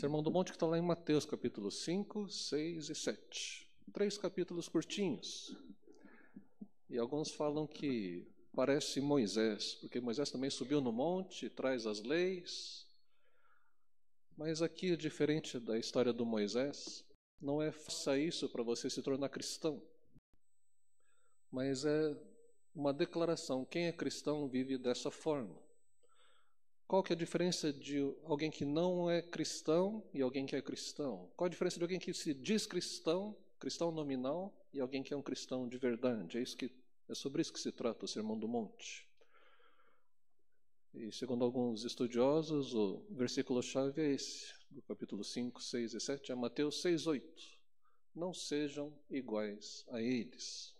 Sermão do Monte que está lá em Mateus, capítulo 5, 6 e 7. 3 capítulos curtinhos. E alguns falam que parece Moisés, porque Moisés também subiu no monte, traz as leis. Mas aqui, diferente da história do Moisés, não é faça isso para você se tornar cristão, mas é uma declaração. Quem é cristão vive dessa forma. Qual que é a diferença de alguém que não é cristão e alguém que é cristão? Qual a diferença de alguém que se diz cristão, cristão nominal, e alguém que é um cristão de verdade? É sobre isso que se trata o Sermão do Monte. E segundo alguns estudiosos, o versículo-chave é esse, do capítulo 5, 6 e 7, é Mateus 6, 8. Não sejam iguais a eles.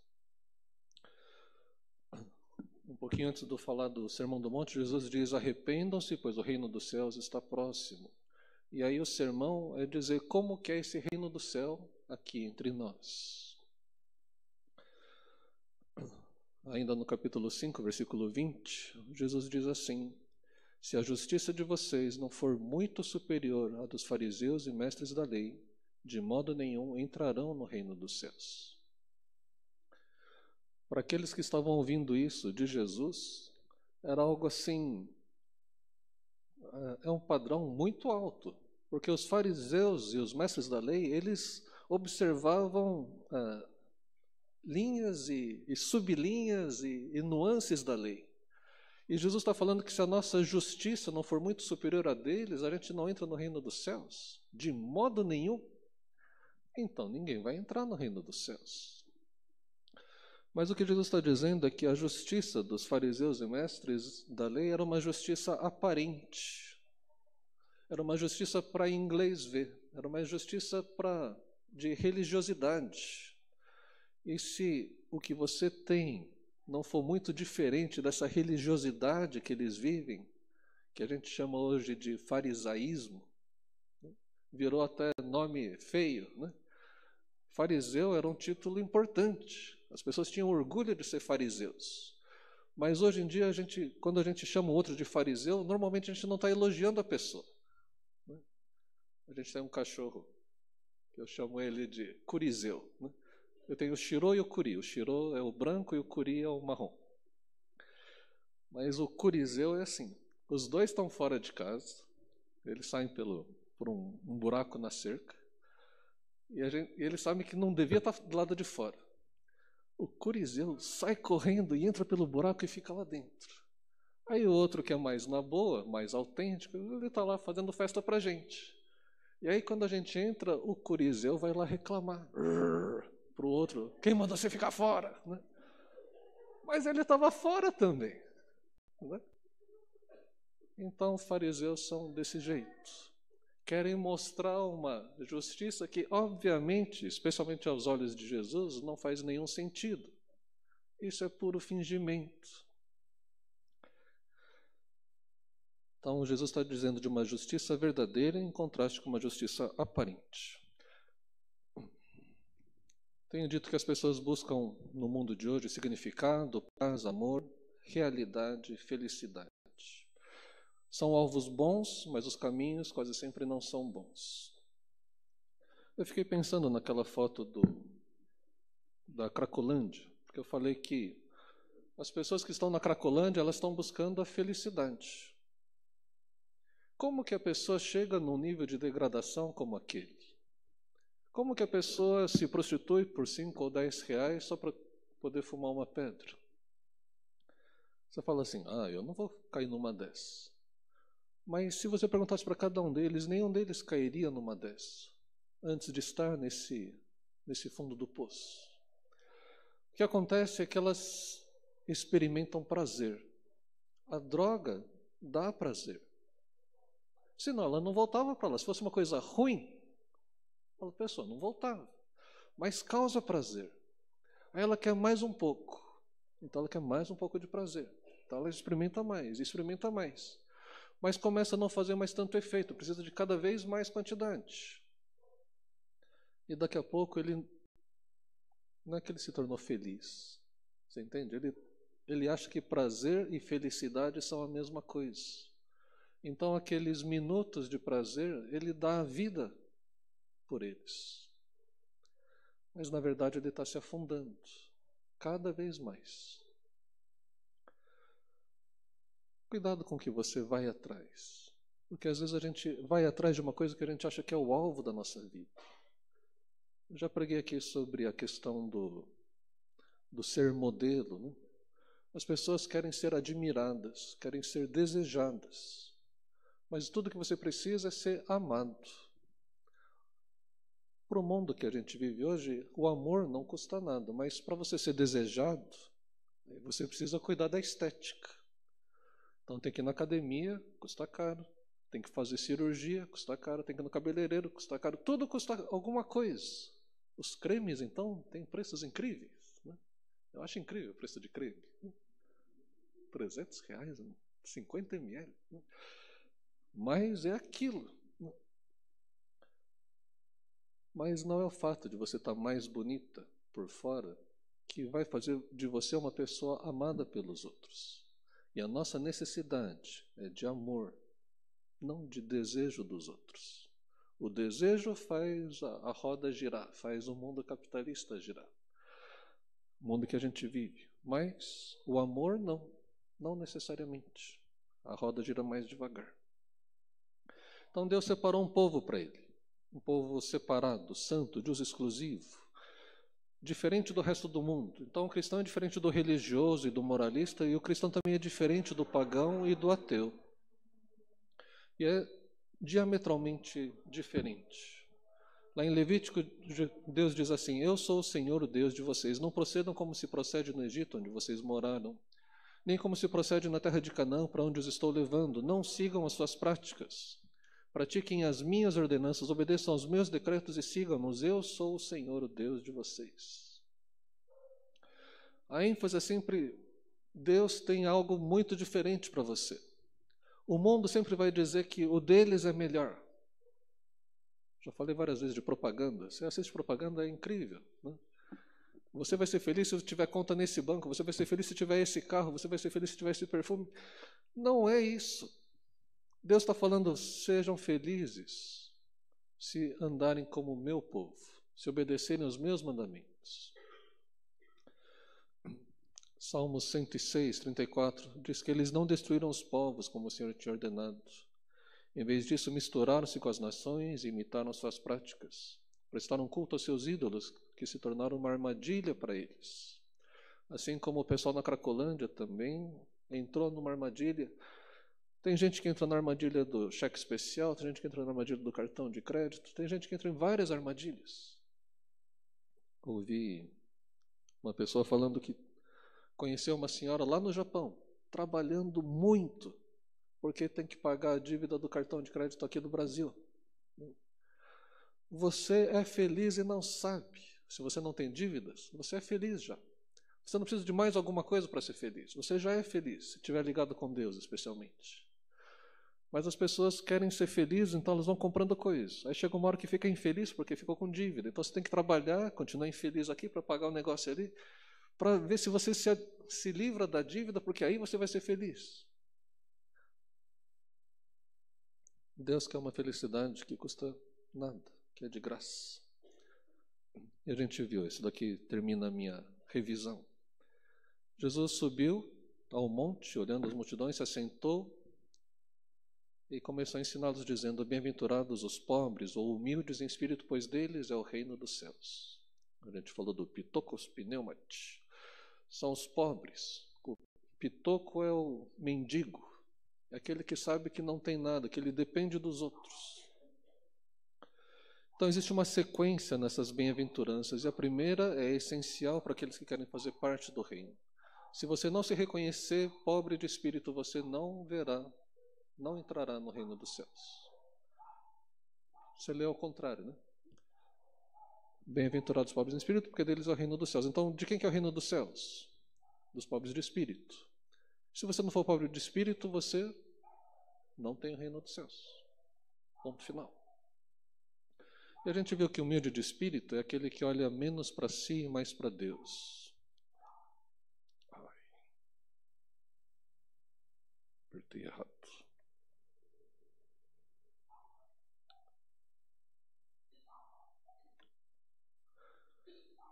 Um pouquinho antes de eu falar do Sermão do Monte, Jesus diz: arrependam-se, pois o reino dos céus está próximo. E aí o sermão é dizer como que é esse reino do céu aqui entre nós. Ainda no capítulo 5, versículo 20, Jesus diz assim: se a justiça de vocês não for muito superior à dos fariseus e mestres da lei, de modo nenhum entrarão no reino dos céus. Para aqueles que estavam ouvindo isso de Jesus, era algo assim, é um padrão muito alto, porque os fariseus e os mestres da lei, eles observavam linhas e sublinhas e nuances da lei. E Jesus está falando que se a nossa justiça não for muito superior a deles, a gente não entra no reino dos céus, de modo nenhum. Então ninguém vai entrar no reino dos céus. Mas o que Jesus está dizendo é que a justiça dos fariseus e mestres da lei era uma justiça aparente. Era uma justiça para inglês ver. Era uma justiça de religiosidade. E se o que você tem não for muito diferente dessa religiosidade que eles vivem, que a gente chama hoje de farisaísmo, virou até nome feio, né? Fariseu era um título importante. As pessoas tinham orgulho de ser fariseus. Mas hoje em dia, quando a gente chama o outro de fariseu, normalmente a gente não está elogiando a pessoa. A gente tem um cachorro, que eu chamo ele de curizeu. Eu tenho o Shiro e o Curi. O Shiro é o branco e o Curi é o marrom. Mas o curizeu é assim. Os dois estão fora de casa. Eles saem por um buraco na cerca. E eles sabem que não devia estar do lado de fora. O curizeu sai correndo e entra pelo buraco e fica lá dentro. Aí o outro, que é mais na boa, mais autêntico, ele está lá fazendo festa pra gente. E aí quando a gente entra, o curizeu vai lá reclamar pro outro: quem mandou você ficar fora? Né? Mas ele estava fora também. Né? Então os fariseus são desse jeito. Querem mostrar uma justiça que, obviamente, especialmente aos olhos de Jesus, não faz nenhum sentido. Isso é puro fingimento. Então, Jesus está dizendo de uma justiça verdadeira em contraste com uma justiça aparente. Tenho dito que as pessoas buscam no mundo de hoje significado, paz, amor, realidade, felicidade. São alvos bons, mas os caminhos quase sempre não são bons. Eu fiquei pensando naquela foto da Cracolândia, porque eu falei que as pessoas que estão na Cracolândia, elas estão buscando a felicidade. Como que a pessoa chega num nível de degradação como aquele? Como que a pessoa se prostitui por 5 ou 10 reais só para poder fumar uma pedra? Você fala assim: eu não vou cair numa dessas. Mas se você perguntasse para cada um deles, nenhum deles cairia numa dessas, antes de estar nesse fundo do poço. O que acontece é que elas experimentam prazer. A droga dá prazer. Senão ela não voltava para lá. Se fosse uma coisa ruim, a pessoa não voltava. Mas causa prazer. Aí ela quer mais um pouco. Então ela quer mais um pouco de prazer. Então ela experimenta mais. Mas começa a não fazer mais tanto efeito, precisa de cada vez mais quantidade. E daqui a pouco não é que ele se tornou feliz. Você entende? Ele acha que prazer e felicidade são a mesma coisa. Então, aqueles minutos de prazer, ele dá a vida por eles. Mas, na verdade, ele está se afundando cada vez mais. Cuidado com o que você vai atrás. Porque, às vezes, a gente vai atrás de uma coisa que a gente acha que é o alvo da nossa vida. Eu já preguei aqui sobre a questão do ser modelo, né? As pessoas querem ser admiradas, querem ser desejadas. Mas tudo que você precisa é ser amado. Para o mundo que a gente vive hoje, o amor não custa nada, mas para você ser desejado, você precisa cuidar da estética. Então tem que ir na academia, custa caro. Tem que fazer cirurgia, custa caro. Tem que ir no cabeleireiro, custa caro. Tudo custa alguma coisa. Os cremes, então, têm preços incríveis, né? Eu acho incrível o preço de creme. R$300, 50 ml. Né? Mas é aquilo. Né? Mas não é o fato de você estar mais bonita por fora que vai fazer de você uma pessoa amada pelos outros. E a nossa necessidade é de amor, não de desejo dos outros. O desejo faz a roda girar, faz o mundo capitalista girar. O mundo que a gente vive. Mas o amor não necessariamente. A roda gira mais devagar. Então Deus separou um povo para ele. Um povo separado, santo, de uso exclusivo, diferente do resto do mundo. Então o cristão é diferente do religioso e do moralista, e o cristão também é diferente do pagão e do ateu. E é diametralmente diferente. Lá em Levítico, Deus diz assim: eu sou o Senhor, o Deus de vocês. Não procedam como se procede no Egito, onde vocês moraram, nem como se procede na terra de Canaã, para onde os estou levando. Não sigam as suas práticas. Pratiquem as minhas ordenanças, obedeçam aos meus decretos e sigam-nos. Eu sou o Senhor, o Deus de vocês. A ênfase é sempre: Deus tem algo muito diferente para você. O mundo sempre vai dizer que o deles é melhor. Já falei várias vezes de propaganda. Você assiste propaganda, é incrível, né? Você vai ser feliz se tiver conta nesse banco, você vai ser feliz se tiver esse carro, você vai ser feliz se tiver esse perfume. Não é isso. Deus está falando: sejam felizes se andarem como o meu povo, se obedecerem aos meus mandamentos. Salmos 106, 34 diz que eles não destruíram os povos como o Senhor tinha ordenado. Em vez disso, misturaram-se com as nações e imitaram suas práticas. Prestaram culto aos seus ídolos, que se tornaram uma armadilha para eles. Assim como o pessoal na Cracolândia também entrou numa armadilha. Tem gente que entra na armadilha do cheque especial, tem gente que entra na armadilha do cartão de crédito, tem gente que entra em várias armadilhas. Ouvi uma pessoa falando que conheceu uma senhora lá no Japão, trabalhando muito, porque tem que pagar a dívida do cartão de crédito aqui do Brasil. Você é feliz e não sabe. Se você não tem dívidas, você é feliz já. Você não precisa de mais alguma coisa para ser feliz. Você já é feliz, se estiver ligado com Deus, especialmente. Mas as pessoas querem ser felizes, então elas vão comprando coisas. Aí chega uma hora que fica infeliz porque ficou com dívida. Então você tem que trabalhar, continuar infeliz aqui para pagar o negócio ali, para ver se você se livra da dívida, porque aí você vai ser feliz. Deus quer uma felicidade que custa nada, que é de graça. E a gente viu, isso daqui termina a minha revisão. Jesus subiu ao monte, olhando as multidões, se assentou e começou a ensiná-los, dizendo: bem-aventurados os pobres ou humildes em espírito, pois deles é o reino dos céus. A gente falou do pitokos pneumati. São os pobres. O pitoco é o mendigo. É aquele que sabe que não tem nada, que ele depende dos outros. Então existe uma sequência nessas bem-aventuranças, e a primeira é essencial para aqueles que querem fazer parte do reino. Se você não se reconhecer pobre de espírito, você não entrará no reino dos céus. Você lê ao contrário, né? Bem-aventurados os pobres de espírito, porque deles é o reino dos céus. Então, de quem que é o reino dos céus? Dos pobres de espírito. Se você não for pobre de espírito, você não tem o reino dos céus. Ponto final. E a gente viu que o humilde de espírito é aquele que olha menos para si e mais para Deus. Apertei errado.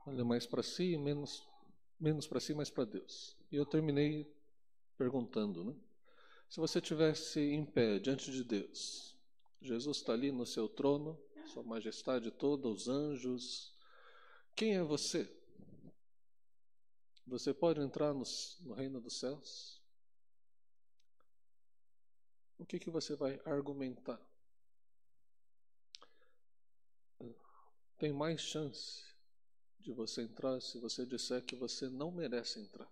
Olha mais para si, menos para si, mais para Deus. E eu terminei perguntando, né? Se você estivesse em pé diante de Deus, Jesus está ali no seu trono, Sua Majestade toda, os anjos. Quem é você? Você pode entrar no reino dos céus? O que você vai argumentar? Tem mais chance de você entrar se você disser que você não merece entrar.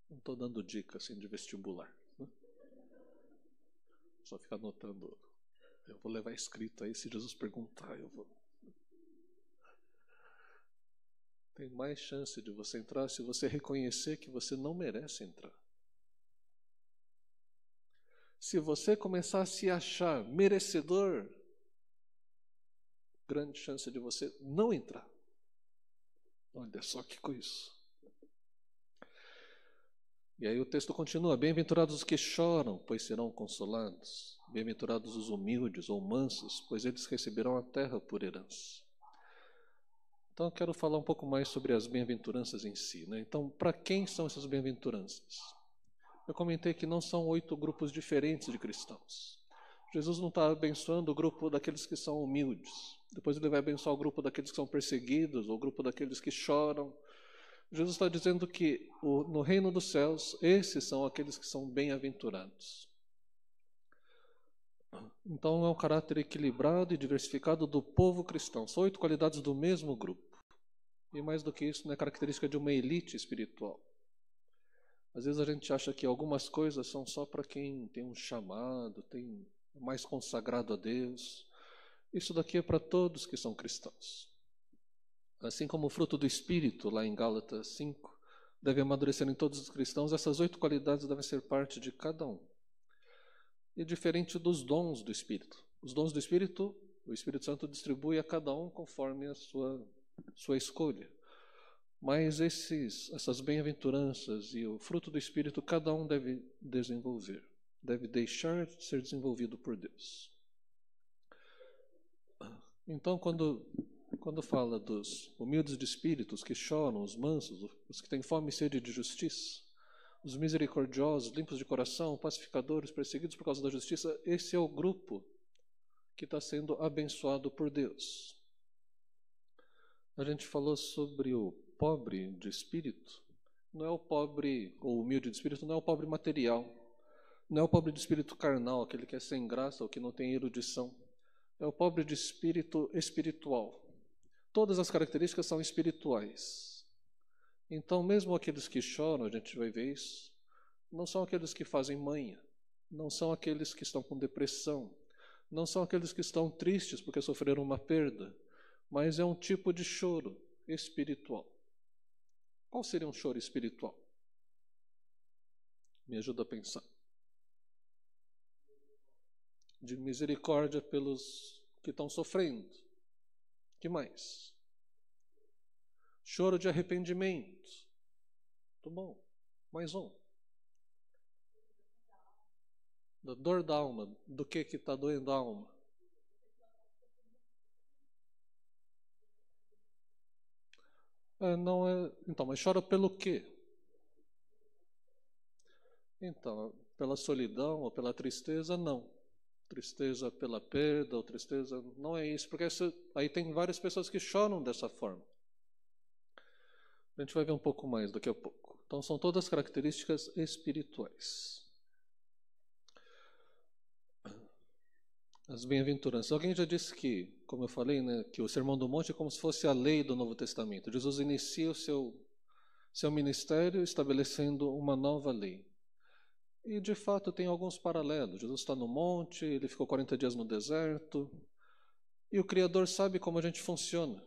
Não estou dando dica assim de vestibular, né? Só ficar anotando. Eu vou levar escrito aí, se Jesus perguntar, eu vou. Tem mais chance de você entrar se você reconhecer que você não merece entrar. Se você começar a se achar merecedor, grande chance de você não entrar. Olha só que coisa. E aí o texto continua: bem-aventurados os que choram, pois serão consolados. Bem-aventurados os humildes ou mansos, pois eles receberão a terra por herança. Então eu quero falar um pouco mais sobre as bem-aventuranças em si, né? Então, para quem são essas bem-aventuranças? Eu comentei que não são 8 grupos diferentes de cristãos. Jesus não está abençoando o grupo daqueles que são humildes. Depois ele vai abençoar o grupo daqueles que são perseguidos, ou o grupo daqueles que choram. Jesus está dizendo que no reino dos céus, esses são aqueles que são bem-aventurados. Então é um caráter equilibrado e diversificado do povo cristão. São 8 qualidades do mesmo grupo. E mais do que isso, não é característica de uma elite espiritual. Às vezes a gente acha que algumas coisas são só para quem tem um chamado, tem mais consagrado a Deus. Isso daqui é para todos que são cristãos. Assim como o fruto do Espírito, lá em Gálatas 5, deve amadurecer em todos os cristãos, essas 8 qualidades devem ser parte de cada um. E diferente dos dons do Espírito. Os dons do Espírito, o Espírito Santo distribui a cada um conforme a sua escolha. Mas essas bem-aventuranças e o fruto do Espírito, cada um deve desenvolver, deve deixar de ser desenvolvido por Deus. Então, quando fala dos humildes de espírito, os que choram, os mansos, os que têm fome e sede de justiça, os misericordiosos, limpos de coração, pacificadores, perseguidos por causa da justiça, esse é o grupo que está sendo abençoado por Deus. A gente falou sobre o pobre de espírito. Não é o pobre, ou humilde de espírito, não é o pobre material. Não é o pobre de espírito carnal, aquele que é sem graça ou que não tem erudição. É o pobre de espírito espiritual. Todas as características são espirituais. Então, mesmo aqueles que choram, a gente vai ver isso, não são aqueles que fazem manha, não são aqueles que estão com depressão, não são aqueles que estão tristes porque sofreram uma perda, mas é um tipo de choro espiritual. Qual seria um choro espiritual? Me ajuda a pensar. De misericórdia pelos que estão sofrendo. Que mais? Choro de arrependimento. Muito bom. Mais um. Da dor da alma. Do que está doendo a alma? Não é. Então, mas chora pelo quê? Então, pela solidão ou pela tristeza, não. Tristeza pela perda ou tristeza, não é isso, porque aí tem várias pessoas que choram dessa forma. A gente vai ver um pouco mais daqui a pouco. Então, são todas características espirituais. As bem-aventuranças. Alguém já disse que, como eu falei, né, que o Sermão do Monte é como se fosse a lei do Novo Testamento. Jesus inicia o seu ministério estabelecendo uma nova lei. E, de fato, tem alguns paralelos. Jesus está no monte, ele ficou 40 dias no deserto, e o Criador sabe como a gente funciona.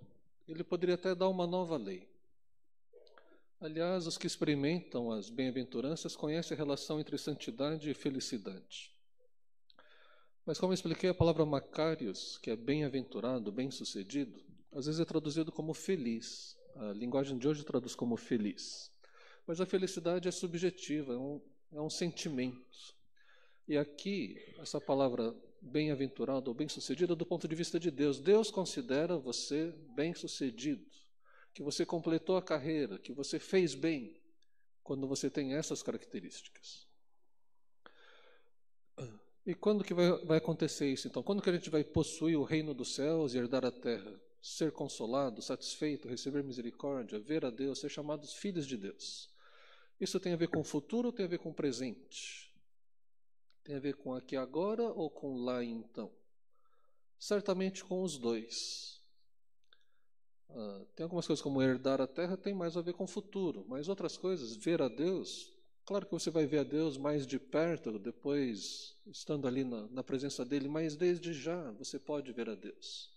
Ele poderia até dar uma nova lei. Aliás, os que experimentam as bem-aventuranças conhecem a relação entre santidade e felicidade. Mas como eu expliquei, a palavra Macarios, que é bem-aventurado, bem-sucedido, às vezes é traduzido como feliz. A linguagem de hoje traduz como feliz. Mas a felicidade é subjetiva, é um sentimento. E aqui, essa palavra bem-aventurado ou bem-sucedido do ponto de vista de Deus. Deus considera você bem-sucedido, que você completou a carreira, que você fez bem, quando você tem essas características. E quando que vai acontecer isso, então? Quando que a gente vai possuir o reino dos céus e herdar a terra? Ser consolado, satisfeito, receber misericórdia, ver a Deus, ser chamados filhos de Deus. Isso tem a ver com o futuro ou tem a ver com o presente? Tem a ver com aqui agora ou com lá e então? Certamente com os dois. Tem algumas coisas como herdar a terra, tem mais a ver com o futuro, mas outras coisas, ver a Deus, claro que você vai ver a Deus mais de perto, depois estando ali na presença dEle, mas desde já você pode ver a Deus.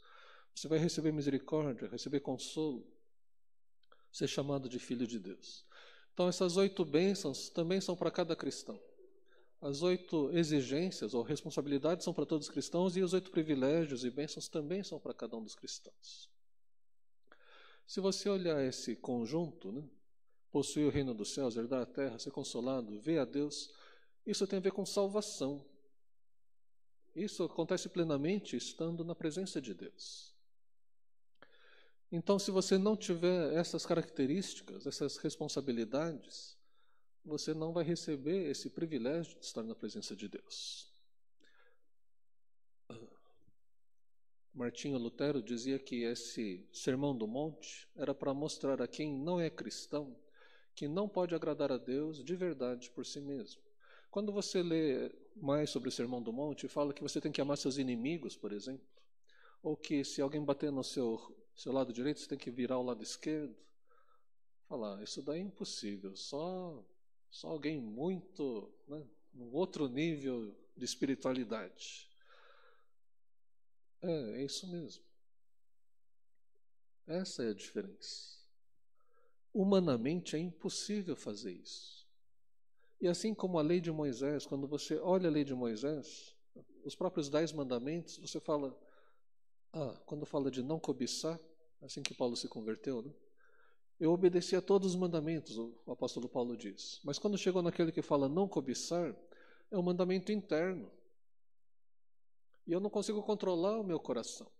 Você vai receber misericórdia, receber consolo, ser chamado de filho de Deus. Então essas 8 bênçãos também são para cada cristão. As 8 exigências ou responsabilidades são para todos os cristãos e os 8 privilégios e bênçãos também são para cada um dos cristãos. Se você olhar esse conjunto, né, possuir o reino dos céus, herdar a terra, ser consolado, ver a Deus, isso tem a ver com salvação. Isso acontece plenamente estando na presença de Deus. Então, se você não tiver essas características, essas responsabilidades, você não vai receber esse privilégio de estar na presença de Deus. Martinho Lutero dizia que esse Sermão do Monte era para mostrar a quem não é cristão que não pode agradar a Deus de verdade por si mesmo. Quando você lê mais sobre o Sermão do Monte, fala que você tem que amar seus inimigos, por exemplo, ou que se alguém bater no seu lado direito, você tem que virar ao lado esquerdo. Falar, isso daí é impossível, só alguém muito, né, num outro nível de espiritualidade. É isso mesmo. Essa é a diferença. Humanamente é impossível fazer isso. E assim como a lei de Moisés, quando você olha a lei de Moisés, os próprios 10 mandamentos, você fala, quando fala de não cobiçar, assim que Paulo se converteu, né? Eu obedeci a todos os mandamentos, o apóstolo Paulo diz. Mas quando chegou naquele que fala não cobiçar, é um mandamento interno. E eu não consigo controlar o meu coração.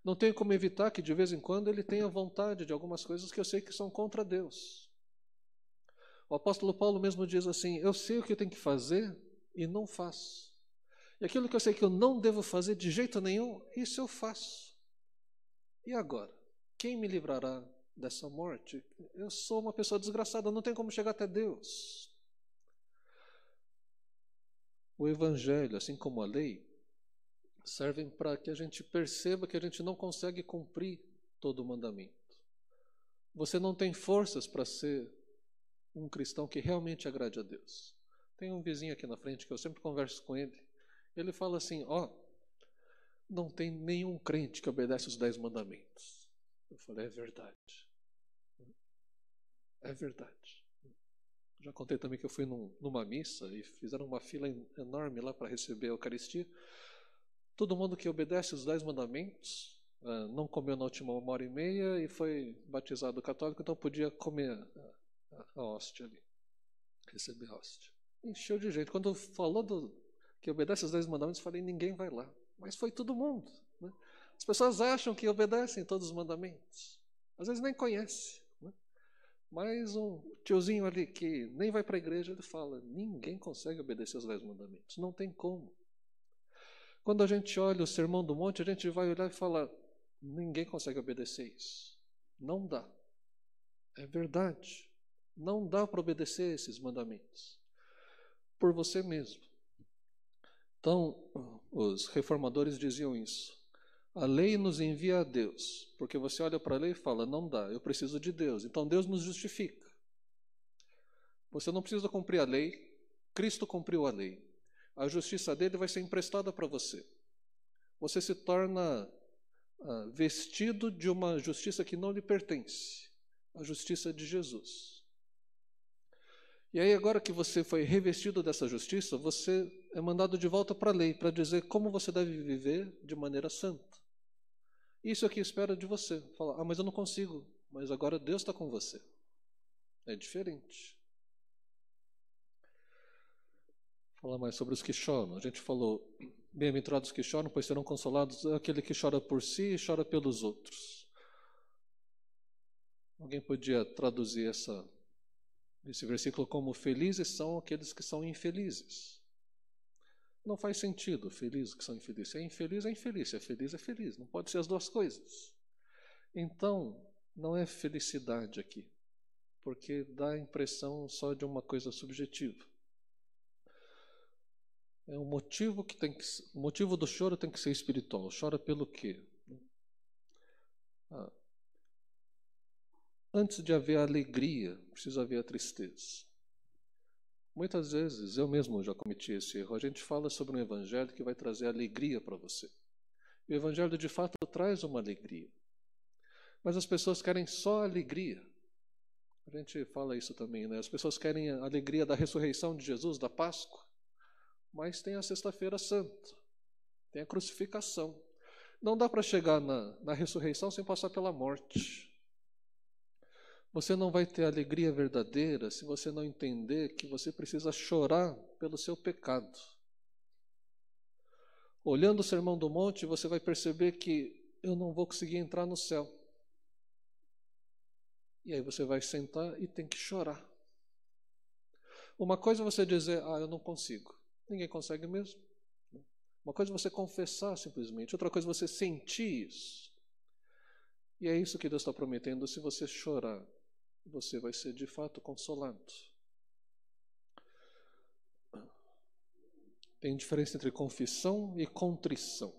Não tenho como evitar que de vez em quando ele tenha vontade de algumas coisas que eu sei que são contra Deus. O apóstolo Paulo mesmo diz assim, eu sei o que eu tenho que fazer e não faço. E aquilo que eu sei que eu não devo fazer de jeito nenhum, isso eu faço. E agora? Quem me livrará dessa morte? Eu sou uma pessoa desgraçada, não tenho como chegar até Deus. O Evangelho, assim como a lei, servem para que a gente perceba que a gente não consegue cumprir todo o mandamento. Você não tem forças para ser um cristão que realmente agrade a Deus. Tem um vizinho aqui na frente que eu sempre converso com ele. Ele fala assim, não tem nenhum crente que obedece os 10 mandamentos. Eu falei, é verdade. É verdade. Já contei também que eu fui numa missa e fizeram uma fila enorme lá para receber a Eucaristia. Todo mundo que obedece os 10 mandamentos, não comeu na última 1h30 e foi batizado católico, então podia comer a hóstia ali, receber a hóstia. Encheu de gente. Quando falou que obedece os 10 mandamentos, eu falei, ninguém vai lá. Mas foi todo mundo. Né? As pessoas acham que obedecem todos os mandamentos. Às vezes nem conhece. Né? Mas um tiozinho ali que nem vai para a igreja, ele fala, ninguém consegue obedecer os 10 mandamentos. Não tem como. Quando a gente olha o Sermão do Monte, a gente vai olhar e falar, ninguém consegue obedecer isso. Não dá. É verdade. Não dá para obedecer esses mandamentos. Por você mesmo. Então, os reformadores diziam isso. A lei nos envia a Deus, porque você olha para a lei e fala, não dá, eu preciso de Deus. Então Deus nos justifica. Você não precisa cumprir a lei, Cristo cumpriu a lei. A justiça dele vai ser emprestada para você. Você se torna vestido de uma justiça que não lhe pertence, a justiça de Jesus. E aí agora que você foi revestido dessa justiça, você é mandado de volta para a lei, para dizer como você deve viver de maneira santa. Isso é o que espera de você. Fala, mas eu não consigo, mas agora Deus está com você. É diferente. Vou falar mais sobre os que choram. A gente falou bem-aventurados que choram, pois serão consolados. Aquele que chora por si e chora pelos outros. Alguém podia traduzir esse versículo como: felizes são aqueles que são infelizes. Não faz sentido, felizes que são infelizes. Se é infeliz, é infeliz. Se é feliz, é feliz. Não pode ser as duas coisas. Então, não é felicidade aqui, porque dá a impressão só de uma coisa subjetiva. O motivo do choro tem que ser espiritual. Chora pelo quê? Antes de haver alegria, precisa haver a tristeza. Muitas vezes, eu mesmo já cometi esse erro, a gente fala sobre um evangelho que vai trazer alegria para você. O evangelho de fato traz uma alegria. Mas as pessoas querem só alegria. A gente fala isso também, né? As pessoas querem a alegria da ressurreição de Jesus, da Páscoa. Mas tem a Sexta-feira Santa, tem a crucificação. Não dá para chegar na ressurreição sem passar pela morte. Você não vai ter alegria verdadeira se você não entender que você precisa chorar pelo seu pecado. Olhando o Sermão do Monte, você vai perceber que eu não vou conseguir entrar no céu. E aí você vai sentar e tem que chorar. Uma coisa é você dizer: eu não consigo. Ninguém consegue mesmo. Uma coisa é você confessar simplesmente. Outra coisa é você sentir isso. E é isso que Deus está prometendo. Se você chorar, você vai ser de fato consolado. Tem diferença entre confissão e contrição.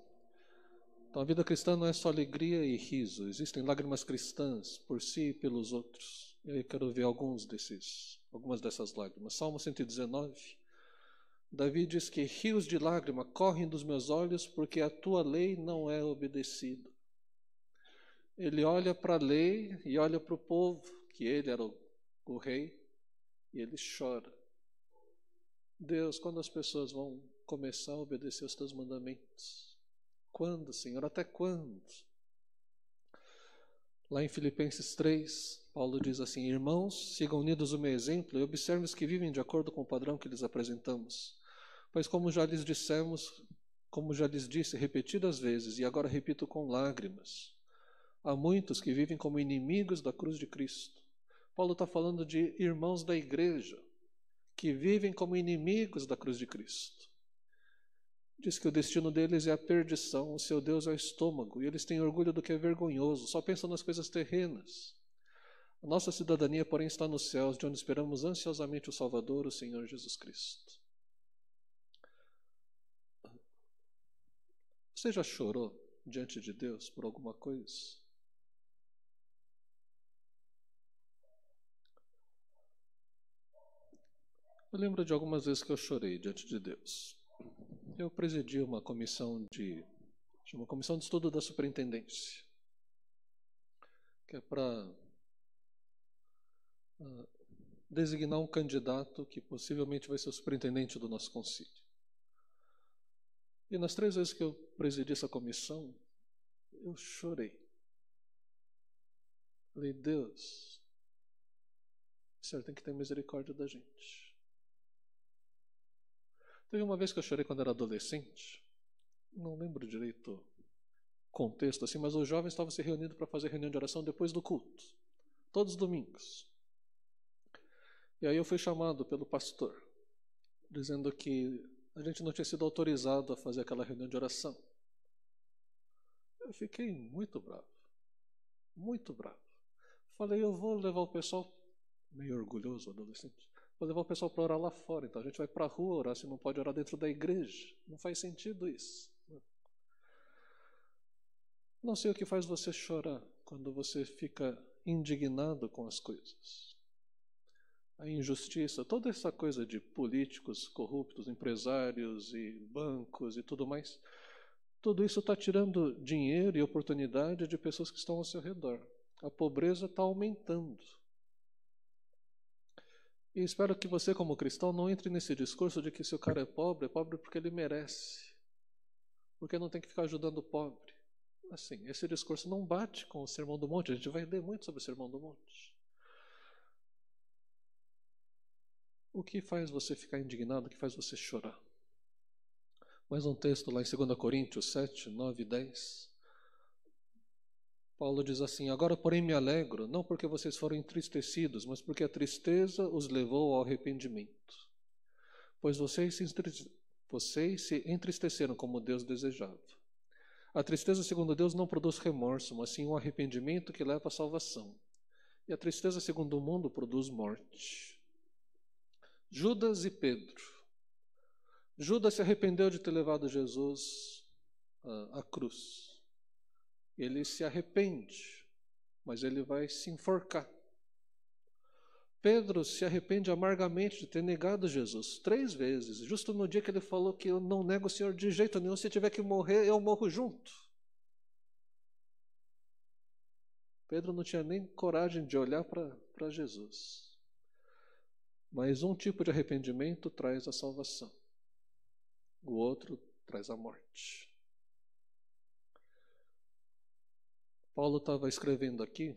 Então a vida cristã não é só alegria e riso. Existem lágrimas cristãs por si e pelos outros. Eu quero ver algumas dessas lágrimas. Salmo 119. Davi diz que rios de lágrima correm dos meus olhos porque a tua lei não é obedecida. Ele olha para a lei e olha para o povo, que ele era o rei, e ele chora. Deus, quando as pessoas vão começar a obedecer os teus mandamentos? Quando, Senhor? Até quando? Lá em Filipenses 3, Paulo diz assim: irmãos, sigam unidos o meu exemplo e observem os que vivem de acordo com o padrão que lhes apresentamos. Pois como já lhes disse repetidas vezes, e agora repito com lágrimas, há muitos que vivem como inimigos da cruz de Cristo. Paulo está falando de irmãos da igreja, que vivem como inimigos da cruz de Cristo. Diz que o destino deles é a perdição, o seu Deus é o estômago, e eles têm orgulho do que é vergonhoso, só pensam nas coisas terrenas. A nossa cidadania, porém, está nos céus, de onde esperamos ansiosamente o Salvador, o Senhor Jesus Cristo. Você já chorou diante de Deus por alguma coisa? Eu lembro de algumas vezes que eu chorei diante de Deus. Eu presidi uma comissão de estudo da superintendência, que é para designar um candidato que possivelmente vai ser o superintendente do nosso concílio. E nas 3 vezes que eu presidi essa comissão, eu chorei. Falei: Deus, o Senhor tem que ter misericórdia da gente. Teve uma vez que eu chorei quando era adolescente, não lembro direito o contexto assim, mas os jovens estavam se reunindo para fazer reunião de oração depois do culto, todos os domingos. E aí eu fui chamado pelo pastor, dizendo que a gente não tinha sido autorizado a fazer aquela reunião de oração. Eu fiquei muito bravo, muito bravo. Falei: eu vou levar o pessoal, meio orgulhoso, adolescente, vou levar o pessoal para orar lá fora, então a gente vai para a rua orar, se não pode orar dentro da igreja. Não faz sentido isso. Não sei o que faz você chorar quando você fica indignado com as coisas. A injustiça, toda essa coisa de políticos corruptos, empresários e bancos e tudo mais, tudo isso está tirando dinheiro e oportunidade de pessoas que estão ao seu redor. A pobreza está aumentando. E espero que você, como cristão, não entre nesse discurso de que se o cara é pobre porque ele merece, porque não tem que ficar ajudando o pobre. Assim, esse discurso não bate com o Sermão do Monte. A gente vai ler muito sobre o Sermão do Monte. O que faz você ficar indignado? O que faz você chorar? Mais um texto lá em 2 Coríntios 7, 9 e 10. Paulo diz assim: agora, porém, me alegro, não porque vocês foram entristecidos, mas porque a tristeza os levou ao arrependimento. Pois vocês se entristeceram como Deus desejava. A tristeza, segundo Deus, não produz remorso, mas sim um arrependimento que leva à salvação. E a tristeza, segundo o mundo, produz morte. Judas e Pedro. Judas se arrependeu de ter levado Jesus à cruz. Ele se arrepende, mas ele vai se enforcar. Pedro se arrepende amargamente de ter negado Jesus 3 vezes, justo no dia que ele falou que eu não nego o Senhor de jeito nenhum, se tiver que morrer, eu morro junto. Pedro não tinha nem coragem de olhar para Jesus. Mas um tipo de arrependimento traz a salvação, o outro traz a morte. Paulo estava escrevendo aqui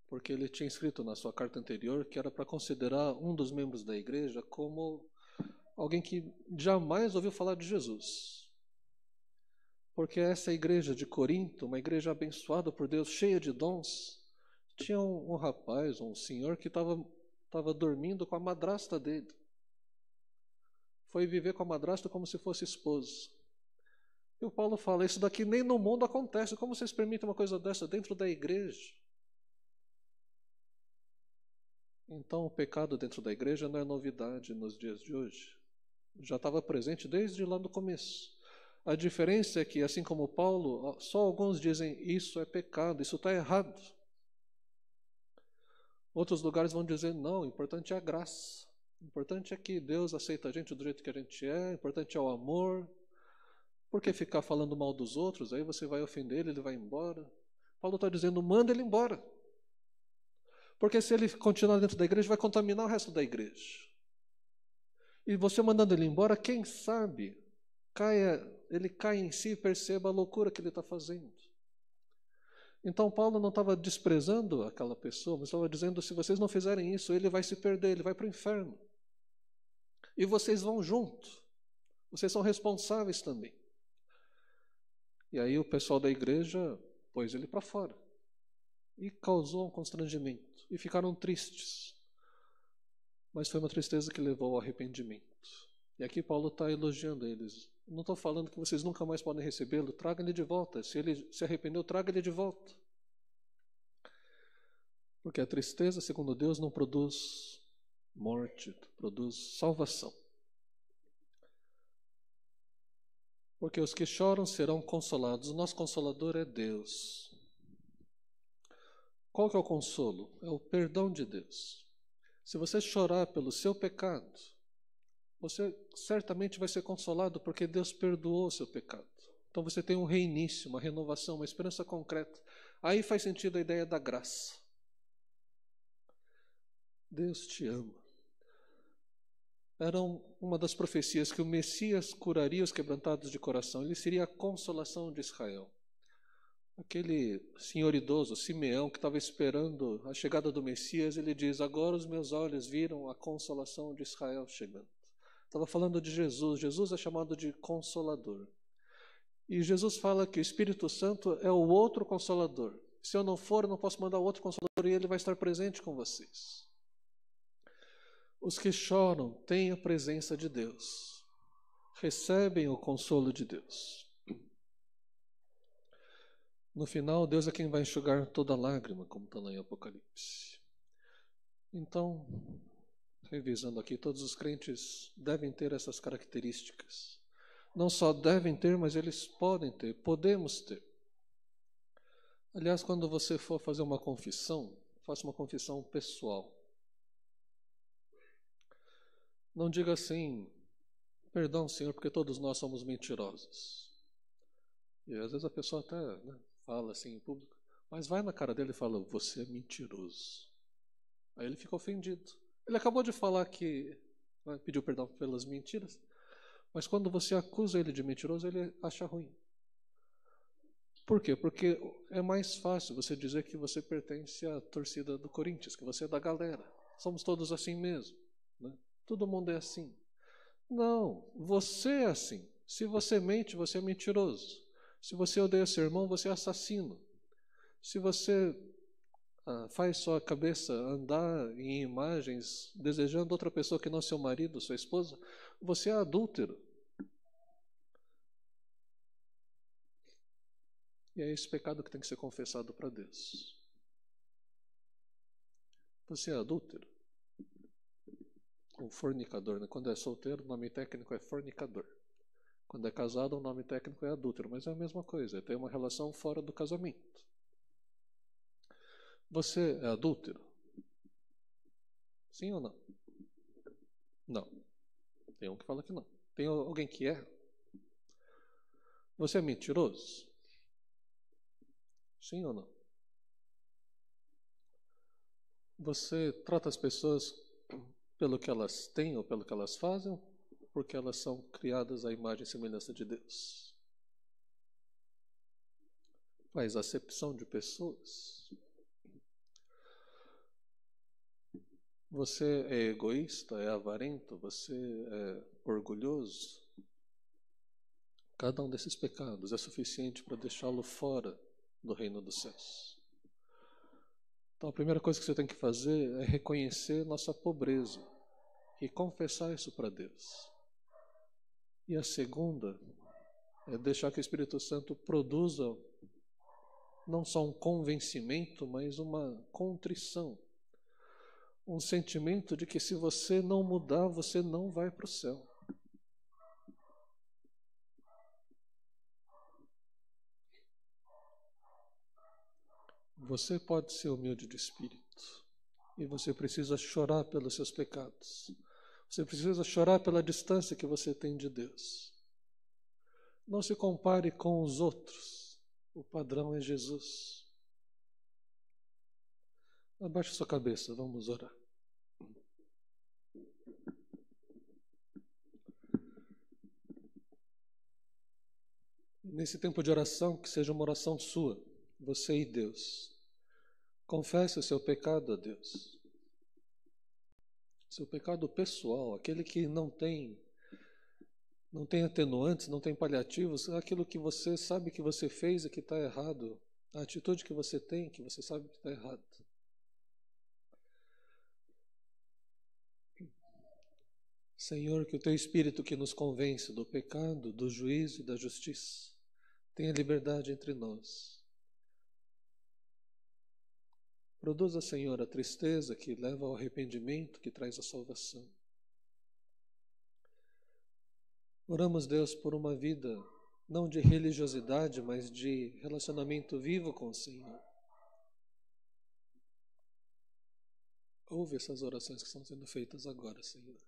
porque ele tinha escrito na sua carta anterior que era para considerar um dos membros da igreja como alguém que jamais ouviu falar de Jesus. Porque essa igreja de Corinto, uma igreja abençoada por Deus, cheia de dons, tinha um rapaz, um senhor que estava dormindo com a madrasta dele. Foi viver com a madrasta como se fosse esposa. E o Paulo fala, isso daqui nem no mundo acontece. Como vocês permitem uma coisa dessa dentro da igreja? Então, o pecado dentro da igreja não é novidade nos dias de hoje. Já estava presente desde lá no começo. A diferença é que, assim como Paulo, só alguns dizem isso é pecado, isso está errado. Outros lugares vão dizer, não, o importante é a graça. O importante é que Deus aceita a gente do jeito que a gente é, o importante é o amor. Por que ficar falando mal dos outros? Aí você vai ofender ele vai embora. Paulo está dizendo, manda ele embora. Porque se ele continuar dentro da igreja, vai contaminar o resto da igreja. E você mandando ele embora, quem sabe, ele cai em si e perceba a loucura que ele está fazendo. Então Paulo não estava desprezando aquela pessoa, mas estava dizendo, se vocês não fizerem isso, ele vai se perder, ele vai para o inferno. E vocês vão junto. Vocês são responsáveis também. E aí o pessoal da igreja pôs ele para fora. E causou um constrangimento. E ficaram tristes. Mas foi uma tristeza que levou ao arrependimento. E aqui Paulo está elogiando eles. Não estou falando que vocês nunca mais podem recebê-lo. Traga ele de volta. Se ele se arrependeu, traga ele de volta. Porque a tristeza, segundo Deus, não produz morte, produz salvação. Porque os que choram serão consolados. O nosso consolador é Deus. Qual que é o consolo? É o perdão de Deus. Se você chorar pelo seu pecado, você certamente vai ser consolado porque Deus perdoou o seu pecado. Então você tem um reinício, uma renovação, uma esperança concreta. Aí faz sentido a ideia da graça. Deus te ama. Era uma das profecias que o Messias curaria os quebrantados de coração. Ele seria a consolação de Israel. Aquele senhor idoso, Simeão, que estava esperando a chegada do Messias, ele diz, agora os meus olhos viram a consolação de Israel chegando. Estava falando de Jesus. Jesus é chamado de Consolador. E Jesus fala que o Espírito Santo é o outro Consolador. Se eu não for, eu não posso mandar outro Consolador e ele vai estar presente com vocês. Os que choram têm a presença de Deus, recebem o consolo de Deus. No final, Deus é quem vai enxugar toda lágrima, como está lá em Apocalipse. Então, revisando aqui, todos os crentes devem ter essas características. Não só devem ter, mas eles podem ter, podemos ter. Aliás, quando você for fazer uma confissão, faça uma confissão pessoal. Não diga assim, perdão, Senhor, porque todos nós somos mentirosos. E às vezes a pessoa até fala assim em público, mas vai na cara dele e fala, você é mentiroso. Aí ele fica ofendido. Ele acabou de falar que pediu perdão pelas mentiras, mas quando você acusa ele de mentiroso, ele acha ruim. Por quê? Porque é mais fácil você dizer que você pertence à torcida do Corinthians, que você é da galera. Somos todos assim mesmo, né? Todo mundo é assim. Não, você é assim. Se você mente, você é mentiroso. Se você odeia seu irmão, você é assassino. Se você faz sua cabeça andar em imagens desejando outra pessoa que não seu marido, sua esposa, você é adúltero. E é esse pecado que tem que ser confessado para Deus. Você é adúltero. Um fornicador, né? Quando é solteiro, o nome técnico é fornicador. Quando é casado, o nome técnico é adúltero, mas é a mesma coisa, é ter uma relação fora do casamento. Você é adúltero? Sim ou não? Não. Tem um que fala que não. Tem alguém que é? Você é mentiroso? Sim ou não? Você trata as pessoas pelo que elas têm ou pelo que elas fazem, porque elas são criadas à imagem e semelhança de Deus? Faz acepção de pessoas? Você é egoísta, é avarento, você é orgulhoso? Cada um desses pecados é suficiente para deixá-lo fora do reino dos céus. Então a primeira coisa que você tem que fazer é reconhecer nossa pobreza e confessar isso para Deus. E a segunda é deixar que o Espírito Santo produza não só um convencimento, mas uma contrição. Um sentimento de que se você não mudar, você não vai para o céu. Você pode ser humilde de espírito. E você precisa chorar pelos seus pecados. Você precisa chorar pela distância que você tem de Deus. Não se compare com os outros. O padrão é Jesus. Abaixe sua cabeça, vamos orar. Nesse tempo de oração, que seja uma oração sua, você e Deus. Confesse o seu pecado a Deus. Seu pecado pessoal, aquele que não tem atenuantes, não tem paliativos, é aquilo que você sabe que você fez e que está errado. A atitude que você tem, que você sabe que está errado. Senhor, que o Teu Espírito que nos convence do pecado, do juízo e da justiça, tenha liberdade entre nós. Produza, Senhor, a tristeza que leva ao arrependimento, que traz a salvação. Oramos, Deus, por uma vida não de religiosidade, mas de relacionamento vivo com o Senhor. Ouve essas orações que estão sendo feitas agora, Senhor.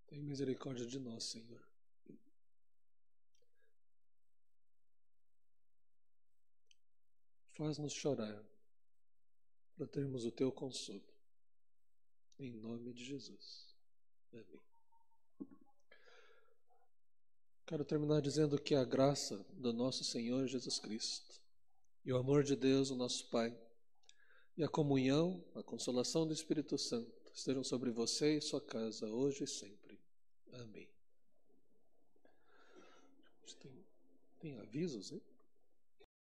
Tem misericórdia de nós, Senhor. Faz-nos chorar para termos o Teu consolo. Em nome de Jesus. Amém. Quero terminar dizendo que a graça do nosso Senhor Jesus Cristo e o amor de Deus, o nosso Pai, e a comunhão, a consolação do Espírito Santo estejam sobre você e sua casa, hoje e sempre. Amém. Tem avisos, hein?